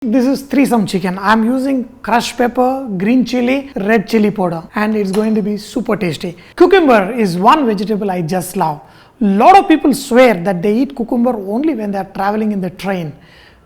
This is threesome chicken. I am using crushed pepper, green chili, red chili powder, and it's going to be super tasty. Cucumber is one vegetable I just love. Lot of people swear that they eat cucumber only when they are traveling in the train,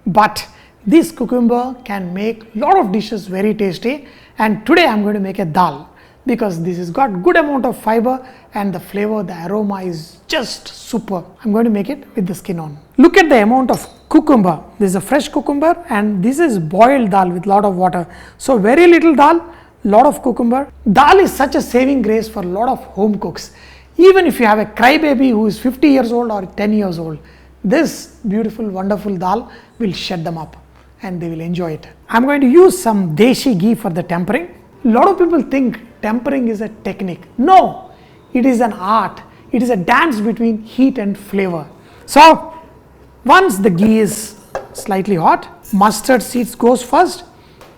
but this cucumber can make lot of dishes very tasty. And today I am going to make a dal because this has got good amount of fiber and the flavor, the aroma is just super. I'm going to make it with the skin on. Look at the amount of cucumber. This is a fresh cucumber and this is boiled dal with lot of water. So very little dal, lot of cucumber. Dal is such a saving grace for a lot of home cooks. Even if you have a crybaby who is 50 years old or 10 years old, this beautiful, wonderful dal will shut them up and they will enjoy it. I'm going to use some deshi ghee for the tempering. A lot of people think tempering is a technique. No, it is an art. It is a dance between heat and flavor. So once the ghee is slightly hot, mustard seeds goes first,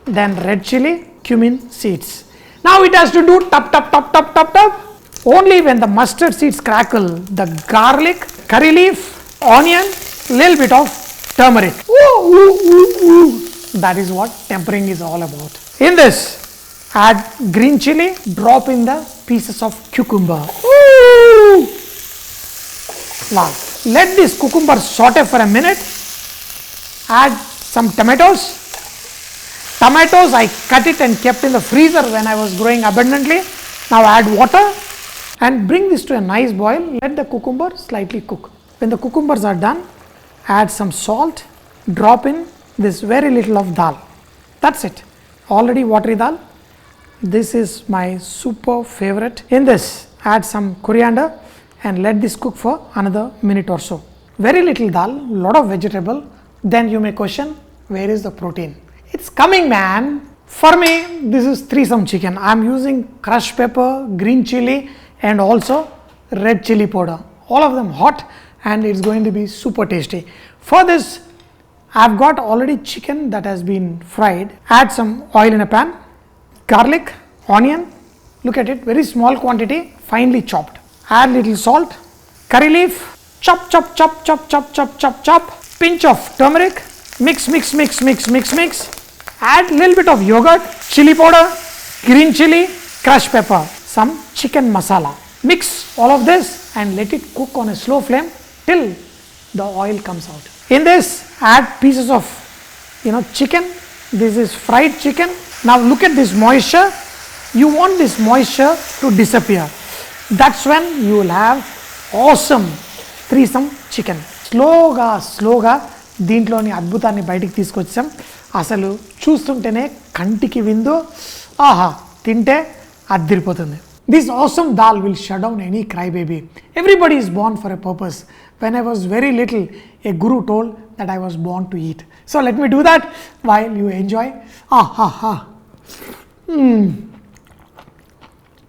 then red chili, cumin seeds. Now it has to do tap tap tap tap tap tap. Only when the mustard seeds crackle, the garlic, curry leaf, onion, little bit of turmeric. Ooh, ooh, ooh, ooh. That is what tempering is all about. In this, add green chili, drop in the pieces of cucumber. Ooh. Wow. Let this cucumber saute for a minute. Add some tomatoes. Tomatoes I cut it and kept in the freezer when I was growing abundantly. Now add water and bring this to a nice boil. Let the cucumber slightly cook. When the cucumbers are done, add some salt, drop in this very little of dal. That's it. Already watery dal. This is my super favorite. In this, add some coriander and let this cook for another minute or so. Very little dal, lot of vegetable. Then you may question, where is the protein? It's coming, man. For me, this is threesome chicken. I am using crushed pepper, green chili and also red chili powder. All of them hot and it's going to be super tasty. For this, I've got already chicken that has been fried. Add some oil in a pan, garlic, onion, look at it, very small quantity, finely chopped. Add little salt, curry leaf, chop, chop, chop, chop, chop, chop, chop, chop, pinch of turmeric, mix, mix, mix, mix, mix, mix. Add little bit of yogurt, chili powder, green chili, crushed pepper, some chicken masala. Mix all of this and let it cook on a slow flame till the oil comes out. In this, add pieces of chicken. This is fried chicken. Now look at this moisture. You want this moisture to disappear. That's when you will have awesome threesome chicken. స్లోగా దీంట్లోని అద్భుతాన్ని బయటికి తీసుకొచ్చాం. అసలు చూస్తుంటేనే కంటికి విందు, ఆహా తింటే అద్దిరిపోతుంది. This awesome dal will shut down any crybaby. Everybody is born for a purpose. When I was very little, a guru told that I was born to eat. So let me do that while you enjoy.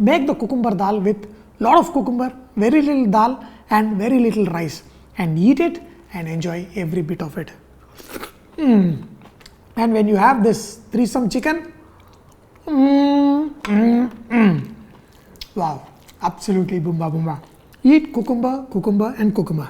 Make the cucumber dal with lot of cucumber, very little dal and very little rice, and eat it and enjoy every bit of it. And when you have this threesome chicken, wow, absolutely boomba boomba. Eat cucumber, cucumber and cucumber.